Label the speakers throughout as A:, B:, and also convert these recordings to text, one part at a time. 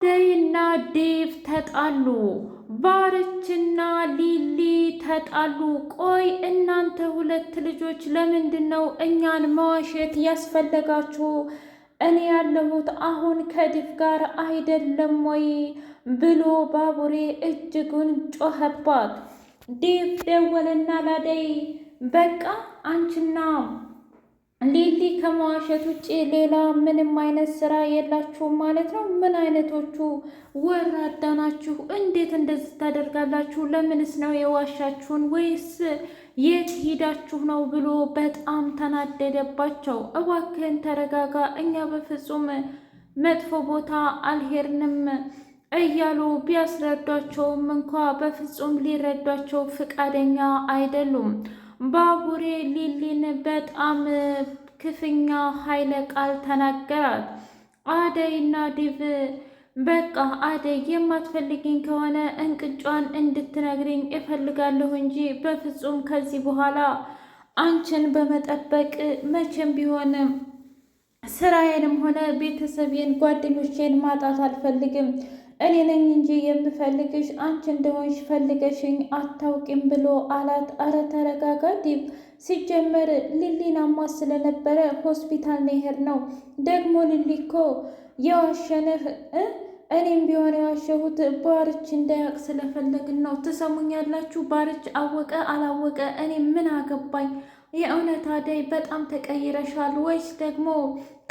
A: አደይና ዴቭ ተጣሉ። ባርችና ሊሊ ተጣሉ። ቆይ እናንተ ሁለት ልጆች ለምንድን ነው እኛን መዋሸት ያስፈለጋችሁ? እኔ ያለሁት አሁን ከዴቭ ጋር አይደለም ወይ ብሎ ባቡሬ እጅጉን ጮኸባት። ዴቭ ደወለና ላደይ በቃ አንቺና ሊሊ ከመዋሸት ውጭ ሌላ ምንም አይነት ስራ የላችሁም ማለት ነው? ምን አይነቶቹ ወራዳ ናችሁ? እንዴት እንደዚህ ታደርጋላችሁ? ለምንስ ነው የዋሻችሁን? ወይስ የት ሂዳችሁ ነው ብሎ በጣም ተናደደባቸው። እባክህን ተረጋጋ፣ እኛ በፍጹም መጥፎ ቦታ አልሄድንም እያሉ ቢያስረዷቸውም እንኳ በፍጹም ሊረዷቸው ፍቃደኛ አይደሉም። ባቡሬ ሊሊን በጣም ክፉኛ ኃይለ ቃል ተናገራት። አደይና ዲቭ በቃ አደይ የማትፈልጊኝ ከሆነ እንቅጯን እንድትነግሪኝ እፈልጋለሁ እንጂ በፍጹም ከዚህ በኋላ አንቺን በመጠበቅ መቼም ቢሆን ስራዬንም ሆነ ቤተሰቤን ጓደኞቼን ማጣት አልፈልግም። እኔ ነኝ እንጂ የምፈልግሽ አንቺ እንደሆንሽ ፈልገሽኝ አታውቂም ብሎ አላት። አረ ተረጋጋ ዲብ፣ ሲጀመር ሊሊን አሟት ስለነበረ ሆስፒታል ነው የሄድነው። ደግሞ ሊሊ እኮ የዋሸንህ እኔም ቢሆን የዋሸሁት ባርች እንዳያውቅ ስለፈለግን ነው። ትሰሙኛላችሁ? ባርች አወቀ አላወቀ እኔ ምን አገባኝ? የእውነት አደይ በጣም ተቀይረሻል፣ ወይስ ደግሞ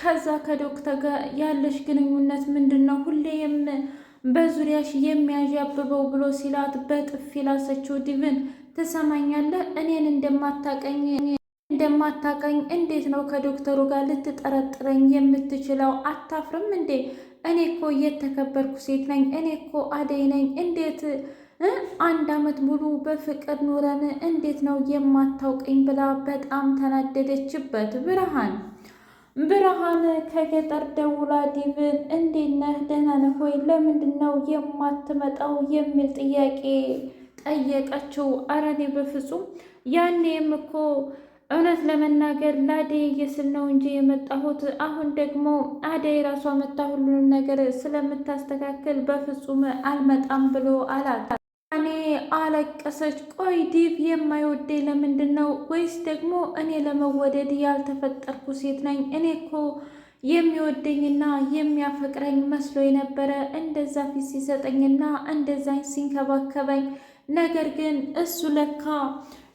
A: ከዛ ከዶክተር ጋር ያለሽ ግንኙነት ምንድን ነው? ሁሌም በዙሪያሽ የሚያዣብበው ብሎ ሲላት በጥፊ ላሰችው። ዲቭን ትሰማኛለህ? እኔን እንደማታቀኝ እንዴት ነው ከዶክተሩ ጋር ልትጠረጥረኝ የምትችለው? አታፍርም እንዴ? እኔ እኮ የተከበርኩ ሴት ነኝ። እኔ እኮ አደይ ነኝ። እንዴት 1 ዓመት ሙሉ በፍቅር ኑረን እንዴት ነው የማታውቀኝ? ብላ በጣም ተናደደችበት። ብርሃን ከገጠር ደውላ ዲቭን እንዴት ነህ? ደህና ነህ ወይ? ለምንድን ነው የማትመጣው? የሚል ጥያቄ ጠየቀችው። አረ እኔ በፍጹም ያኔም እኮ እውነት ለመናገር ለአደይ እየስል ነው እንጂ የመጣሁት። አሁን ደግሞ አደይ ራሷ መታ ሁሉንም ነገር ስለምታስተካክል በፍጹም አልመጣም ብሎ አላት። እኔ አለቀሰች። ቆይ ዲቭ የማይወደኝ ለምንድን ነው? ወይስ ደግሞ እኔ ለመወደድ ያልተፈጠርኩ ሴት ነኝ? እኔ እኮ የሚወደኝና የሚያፈቅረኝ መስሎ የነበረ እንደዛ ፊት ሲሰጠኝና እንደዛ ሲንከባከበኝ፣ ነገር ግን እሱ ለካ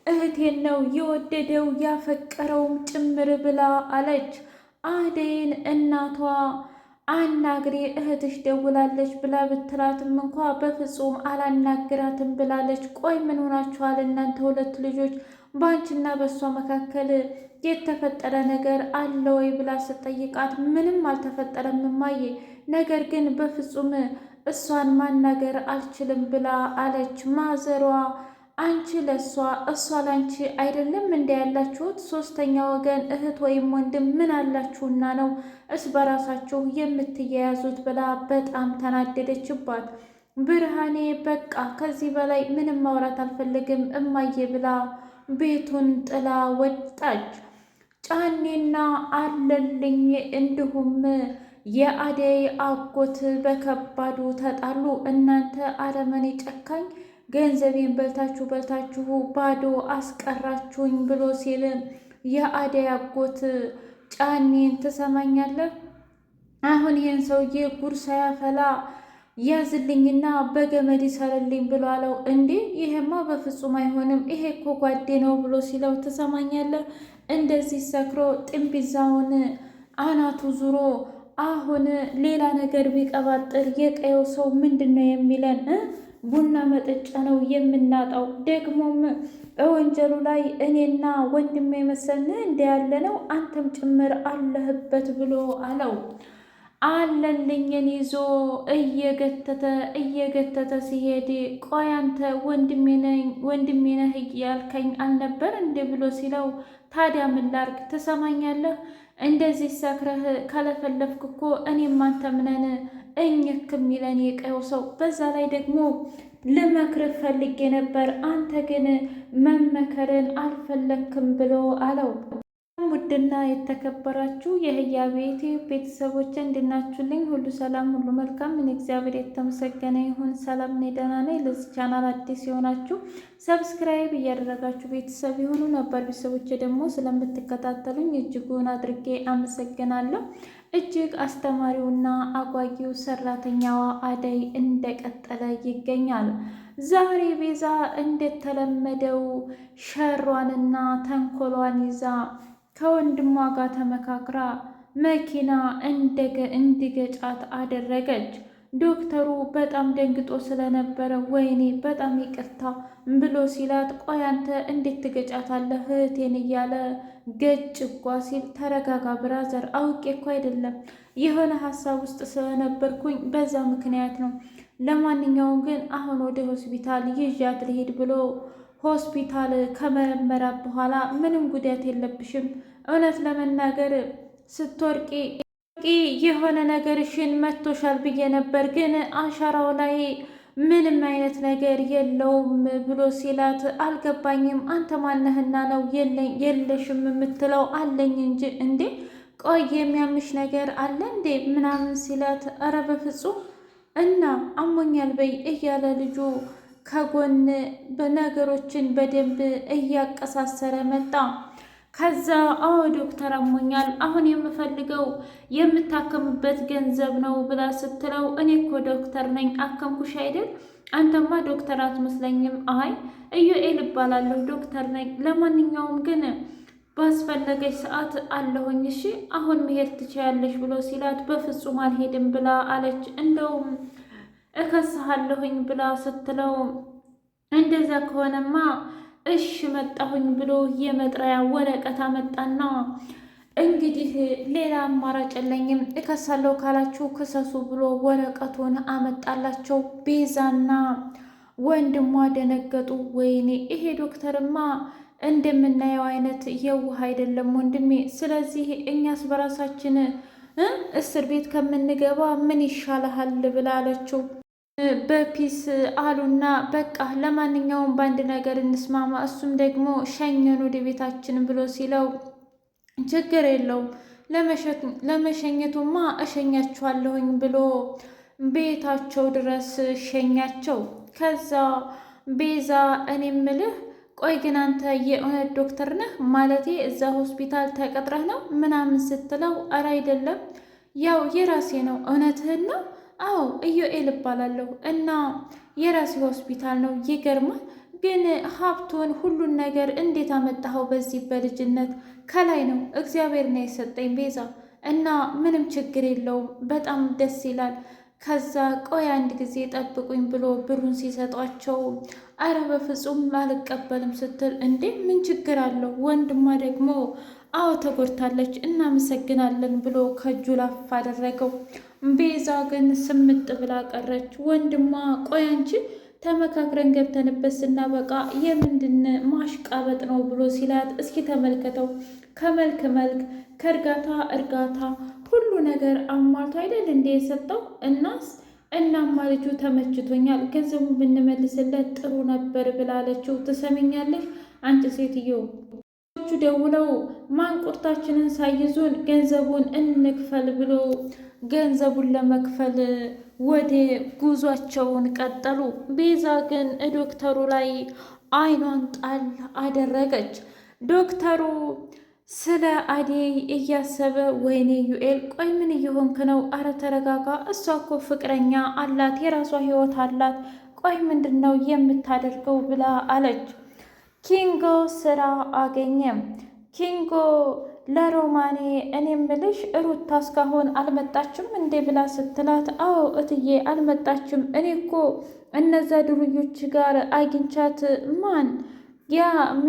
A: እህቴን ነው የወደደው ያፈቀረውም ጭምር ብላ አለች። አደይን እናቷ አናግሬ እህትሽ ደውላለች ብላ ብትላትም እንኳ በፍጹም አላናግራትም ብላለች። ቆይ ምን ሆናችኋል እናንተ ሁለት ልጆች? በአንቺና በእሷ መካከል የተፈጠረ ነገር አለ ወይ ብላ ስትጠይቃት ምንም አልተፈጠረም እማዬ፣ ነገር ግን በፍጹም እሷን ማናገር አልችልም ብላ አለች። ማዘሯ አንቺ ለእሷ እሷ ላንቺ አይደለም እንደ ያላችሁት ሶስተኛ ወገን እህት ወይም ወንድም ምን አላችሁና ነው እስ በራሳችሁ የምትያያዙት? ብላ በጣም ተናደደችባት። ብርሃኔ በቃ ከዚህ በላይ ምንም ማውራት አልፈልግም እማዬ ብላ ቤቱን ጥላ ወጣች። ጫኔና አለልኝ እንዲሁም የአደይ አጎት በከባዱ ተጣሉ። እናንተ አረመኔ ጨካኝ፣ ገንዘቤን በልታችሁ ባዶ አስቀራችሁኝ ብሎ ሲል የአደይ አጎት ጫኔን ትሰማኛለህ? አሁን ይህን ሰውዬ ጉድ ሳያፈላ ያዝልኝና በገመድ ይሰርልኝ ብሎ አለው። እንዴ ይሄማ በፍጹም አይሆንም፣ ይሄ እኮ ጓዴ ነው ብሎ ሲለው ትሰማኛለህ? እንደዚህ ሰክሮ ጥንቢዛውን አናቱ ዙሮ አሁን ሌላ ነገር ቢቀባጥር የቀየው ሰው ምንድን ነው የሚለን? ቡና መጠጫ ነው የምናጣው። ደግሞም በወንጀሉ ላይ እኔና ወንድሜ መሰልን እንደ ያለ ነው፣ አንተም ጭምር አለህበት ብሎ አለው። አለልኝን ይዞ እየገተተ ሲሄድ ቆይ አንተ ወንድሜ ነህ እያልከኝ አልነበር እንዴ ብሎ ሲለው ታዲያ ምን ላድርግ? ትሰማኛለህ? እንደዚህ ሰክረህ ካለፈለፍክ እኮ እኔም አንተም ነን እኝክ የሚለን የቀየው ሰው። በዛ ላይ ደግሞ ልመክርህ ፈልጌ ነበር፣ አንተ ግን መመከርን አልፈለክም ብሎ አለው። ውድና የተከበራችሁ የህያ ቤቴ ቤተሰቦች እንድናችሁልኝ ሁሉ ሰላም ሁሉ መልካም። ምን እግዚአብሔር የተመሰገነ ይሁን። ሰላም ነኝ፣ ደህና ነኝ። ለዚህ ቻናል አዲስ የሆናችሁ ሰብስክራይብ እያደረጋችሁ ቤተሰብ የሆኑ ነበር ቤተሰቦች ደግሞ ስለምትከታተሉኝ እጅጉን አድርጌ አመሰግናለሁ። እጅግ አስተማሪውና አጓጊው ሰራተኛዋ አደይ እንደቀጠለ ይገኛል። ዛሬ ቤዛ እንደተለመደው ሸሯንና ተንኮሏን ይዛ ከወንድሟ ጋር ተመካክራ መኪና እንዲገጫት አደረገች። ዶክተሩ በጣም ደንግጦ ስለነበረ ወይኔ በጣም ይቅርታ ብሎ ሲላት፣ ቆይ አንተ እንዴት ትገጫታለህ እህቴን እያለ ገጭ ጓ ሲል፣ ተረጋጋ ብራዘር፣ አውቄ እኮ አይደለም የሆነ ሀሳብ ውስጥ ስለነበርኩኝ በዛ ምክንያት ነው። ለማንኛውም ግን አሁን ወደ ሆስፒታል ይዣት ልሄድ ብሎ ሆስፒታል ከመረመራት በኋላ ምንም ጉዳት የለብሽም፣ እውነት ለመናገር ስትወርቂ የሆነ ነገርሽን መቶሻል ብዬ ነበር፣ ግን አሻራው ላይ ምንም አይነት ነገር የለውም ብሎ ሲላት፣ አልገባኝም፣ አንተ ማነህና ነው የለሽም የምትለው? አለኝ እንጂ እንዴ፣ ቆይ የሚያምሽ ነገር አለ እንዴ ምናምን ሲላት፣ አረ በፍጹም እና አሞኛል በይ እያለ ልጁ ከጎን በነገሮችን በደንብ እያቀሳሰረ መጣ። ከዛ አዎ ዶክተር አሞኛል፣ አሁን የምፈልገው የምታከምበት ገንዘብ ነው ብላ ስትለው፣ እኔ እኮ ዶክተር ነኝ አከምኩሽ አይደል? አንተማ ዶክተር አትመስለኝም። አይ ኢዩኤል እባላለሁ ዶክተር ነኝ። ለማንኛውም ግን ባስፈለገች ሰዓት አለሁኝ፣ እሺ አሁን መሄድ ትችያለሽ ብሎ ሲላት፣ በፍጹም አልሄድም ብላ አለች። እንደውም እከስሃለሁኝ ብላ ስትለው፣ እንደዛ ከሆነማ እሽ መጣሁኝ ብሎ የመጥሪያ ወረቀት አመጣና፣ እንግዲህ ሌላ አማራጭ የለኝም እከሳለሁ ካላችሁ ክሰሱ ብሎ ወረቀቱን አመጣላቸው። ቤዛና ወንድሟ ደነገጡ። ወይኔ ይሄ ዶክተርማ እንደምናየው አይነት የዋህ አይደለም ወንድሜ። ስለዚህ እኛስ በራሳችን እስር ቤት ከምንገባ ምን ይሻልሃል ብላ አለችው። በፒስ አሉና በቃ ለማንኛውም በአንድ ነገር እንስማማ፣ እሱም ደግሞ ሸኘን ወደ ቤታችን ብሎ ሲለው፣ ችግር የለውም ለመሸኘቱማ እሸኛችኋለሁኝ ብሎ ቤታቸው ድረስ ሸኛቸው። ከዛ ቤዛ እኔ ምልህ ቆይ ግን አንተ የእውነት ዶክተር ነህ? ማለቴ እዛ ሆስፒታል ተቀጥረህ ነው ምናምን ስትለው፣ አረ አይደለም ያው የራሴ ነው። እውነትህን ነው? አዎ ኢዩኤል እባላለሁ እና የራሴ ሆስፒታል ነው። ይገርማል። ግን ሀብቱን ሁሉን ነገር እንዴት አመጣኸው? በዚህ በልጅነት ከላይ ነው እግዚአብሔር ነው የሰጠኝ ቤዛ፣ እና ምንም ችግር የለውም። በጣም ደስ ይላል። ከዛ ቆይ አንድ ጊዜ ጠብቁኝ ብሎ ብሩን ሲሰጧቸው፣ አረ በፍጹም አልቀበልም ስትል፣ እንዴ ምን ችግር አለው? ወንድሟ ደግሞ አዎ ተጎድታለች እናመሰግናለን ብሎ ከእጁ ላፍ አደረገው። ቤዛ ግን ስምጥ ብላ ቀረች። ወንድሟ ቆይ አንቺ ተመካክረን ገብተንበት ስናበቃ የምንድን ማሽቃበጥ ነው ብሎ ሲላት፣ እስኪ ተመልከተው ከመልክ መልክ ከእርጋታ እርጋታ ሁሉ ነገር አሟልቶ አይደል እንዴ የሰጠው? እናማ ልጁ ተመችቶኛል፣ ገንዘቡን ብንመልስለት ጥሩ ነበር ብላለችው። ትሰሚኛለሽ አንቺ ሴትዮ፣ ደውለው ማንቁርታችንን ሳይዙን ገንዘቡን እንክፈል ብሎ ገንዘቡን ለመክፈል ወደ ጉዟቸውን ቀጠሉ። ቤዛ ግን ዶክተሩ ላይ አይኗን ጣል አደረገች። ዶክተሩ ስለ አደይ እያሰበ ወይኔ ዩኤል ቆይ ምን እየሆንክ ነው? አረ ተረጋጋ። እሷ እኮ ፍቅረኛ አላት፣ የራሷ ህይወት አላት። ቆይ ምንድን ነው የምታደርገው ብላ አለች። ኪንጎ ስራ አገኘ። ኪንጎ ለሮማኔ እኔ ምልሽ ሩታ እስካሁን አልመጣችም እንዴ ብላ ስትላት፣ አዎ እትዬ አልመጣችም። እኔ እኮ እነዛ ድሩዮች ጋር አግኝቻት። ማን?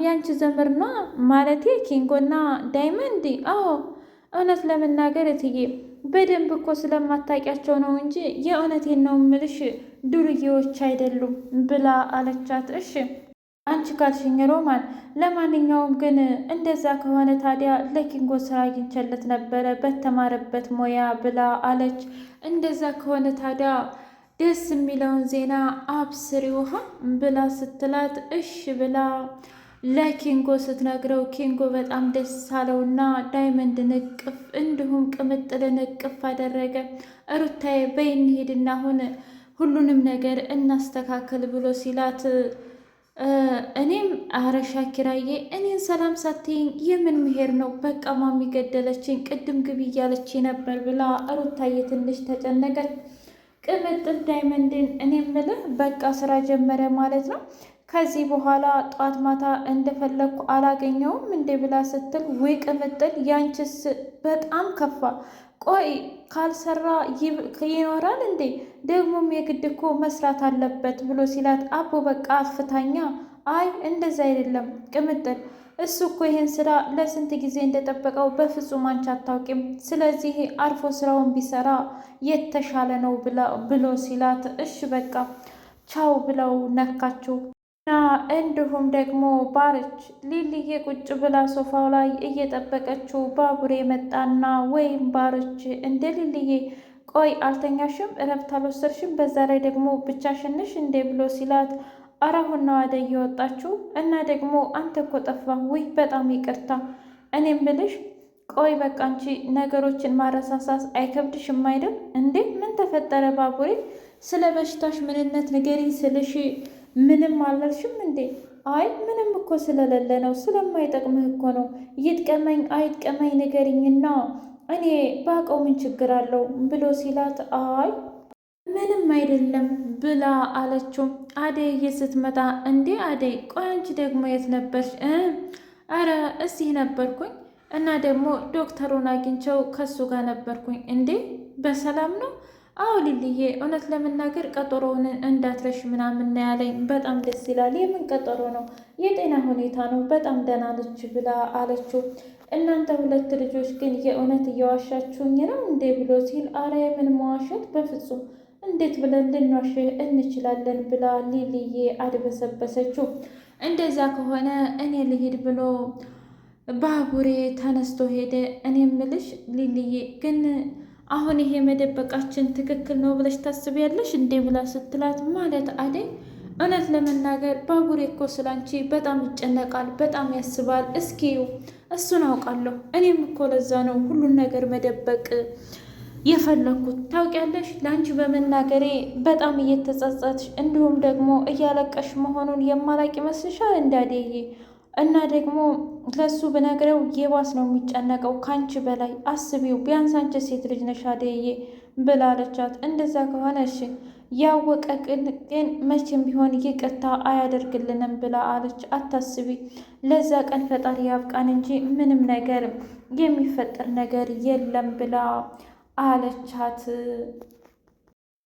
A: ያንቺ ዘመርና ማለቴ ኪንጎና ዳይመንድ? አዎ እውነት ለመናገር እትዬ በደንብ እኮ ስለማታውቂያቸው ነው እንጂ የእውነቴን ነው ምልሽ ዱርዬዎች አይደሉም ብላ አለቻት። እሺ አንቺ ካልሽኝ ሮማን፣ ለማንኛውም ግን እንደዛ ከሆነ ታዲያ ለኪንጎ ስራ አግኝቼለት ነበረ በተማረበት ሙያ ብላ አለች። እንደዛ ከሆነ ታዲያ ደስ የሚለውን ዜና አብስሪ ውሃ ብላ ስትላት፣ እሽ ብላ ለኪንጎ ስትነግረው ኪንጎ በጣም ደስ አለውና ዳይመንድን እቅፍ እንዲሁም ቅምጥልን እቅፍ አደረገ። ሩታዬ በይ እንሂድና አሁን ሁሉንም ነገር እናስተካከል ብሎ ሲላት እኔም አረ ሻኪራዬ እኔን ሰላም ሳትይኝ የምን ምሄር ነው? በቃ ማሚ ገደለችኝ፣ ቅድም ግቢ እያለች ነበር ብላ ሩታዬ ትንሽ ተጨነቀች። ቅምጥል ዳይመንድን እኔ ምልህ በቃ ስራ ጀመረ ማለት ነው? ከዚህ በኋላ ጧት ማታ እንደፈለግኩ አላገኘውም እንዴ ብላ ስትል ውይ ቅምጥል ያንቺስ በጣም ከፋ። ቆይ ካልሰራ ይኖራል እንዴ? ደግሞም የግድ እኮ መስራት አለበት ብሎ ሲላት አቦ በቃ አፍታኛ። አይ እንደዛ አይደለም ቅምጥል፣ እሱ እኮ ይህን ስራ ለስንት ጊዜ እንደጠበቀው በፍጹም አንቺ አታውቂም። ስለዚህ አርፎ ስራውን ቢሰራ የተሻለ ነው ብሎ ሲላት እሺ በቃ ቻው ብለው ነካችው። እና እንዲሁም ደግሞ ባርች ሊልዬ ቁጭ ብላ ሶፋው ላይ እየጠበቀችው ባቡሬ መጣና ወይም ባርች እንደ ሊልዬ ቆይ አልተኛሽም? እረፍት አልወሰድሽም? በዛ ላይ ደግሞ ብቻሽንሽ እንዴ ብሎ ሲላት አራሁን ነው አደይ እየወጣችው እና ደግሞ አንተ እኮ ጠፋህ። ውይ በጣም ይቅርታ። እኔም ብልሽ ቆይ በቃ አንቺ ነገሮችን ማረሳሳስ አይከብድሽም አይደል እንዴ? ምን ተፈጠረ ባቡሬ? ስለ በሽታሽ ምንነት ንገሪኝ ስልሽ ምንም አላልሽም እንዴ? አይ ምንም እኮ ስለሌለ ነው፣ ስለማይጠቅምህ እኮ ነው። ይጥቀመኝ አይጥቀመኝ ንገሪኝና እኔ ባውቀው ምን ችግር አለው ብሎ ሲላት አይ ምንም አይደለም ብላ አለችው። አደይ ስትመጣ እንዴ አደይ ቆይ አንቺ ደግሞ የት ነበርሽ? አረ እዚህ ነበርኩኝ እና ደግሞ ዶክተሩን አግኝቸው ከሱ ጋር ነበርኩኝ። እንዴ በሰላም ነው? አዎ ሊልዬ እውነት ለመናገር ቀጠሮውን እንዳትረሽ ምናምን ነው ያለኝ። በጣም ደስ ይላል። የምን ቀጠሮ ነው? የጤና ሁኔታ ነው። በጣም ደህና ነች ብላ አለችው። እናንተ ሁለት ልጆች ግን የእውነት እየዋሻችሁኝ ነው እንዴ ብሎ ሲል አረ የምን መዋሸት በፍጹም እንዴት ብለን ልንዋሽ እንችላለን ብላ ሊልዬ አድበሰበሰችው። እንደዛ ከሆነ እኔ ልሂድ ብሎ ባቡሬ ተነስቶ ሄደ። እኔ ምልሽ ሊልዬ ግን አሁን ይሄ መደበቃችን ትክክል ነው ብለሽ ታስቢያለሽ እንዴ ብላ ስትላት ማለት አደይ እውነት ለመናገር ባቡሬ እኮ ስላንቺ በጣም ይጨነቃል፣ በጣም ያስባል። እስኪዩ እሱን አውቃለሁ። እኔም እኮ ለዛ ነው ሁሉን ነገር መደበቅ የፈለኩት ታውቂያለሽ። ለአንቺ በመናገሬ በጣም እየተጸጸትሽ እንዲሁም ደግሞ እያለቀሽ መሆኑን የማላቅ ይመስልሻል እንዳደዬ? እና ደግሞ ለሱ ብነግረው የባስ ነው የሚጨነቀው ካንቺ በላይ አስቢው። ቢያንስ አንቺ ሴት ልጅ ነሽ አደዬ ብላለቻት። እንደዛ ከሆነ እሺ ያወቀ ግን መቼም ቢሆን ይቅርታ አያደርግልንም ብላ አለች። አታስቢ፣ ለዛ ቀን ፈጣሪ ያብቃን እንጂ ምንም ነገር የሚፈጠር ነገር የለም ብላ አለቻት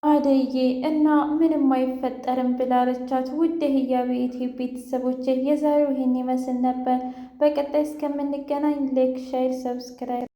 A: አደዬ። እና ምንም አይፈጠርም ብላለቻት። ውድ ህያቤት ቤተሰቦች የዛሬው ይህን ይመስል ነበር። በቀጣይ እስከምንገናኝ ላይክ፣ ሼር፣ ሰብስክራይብ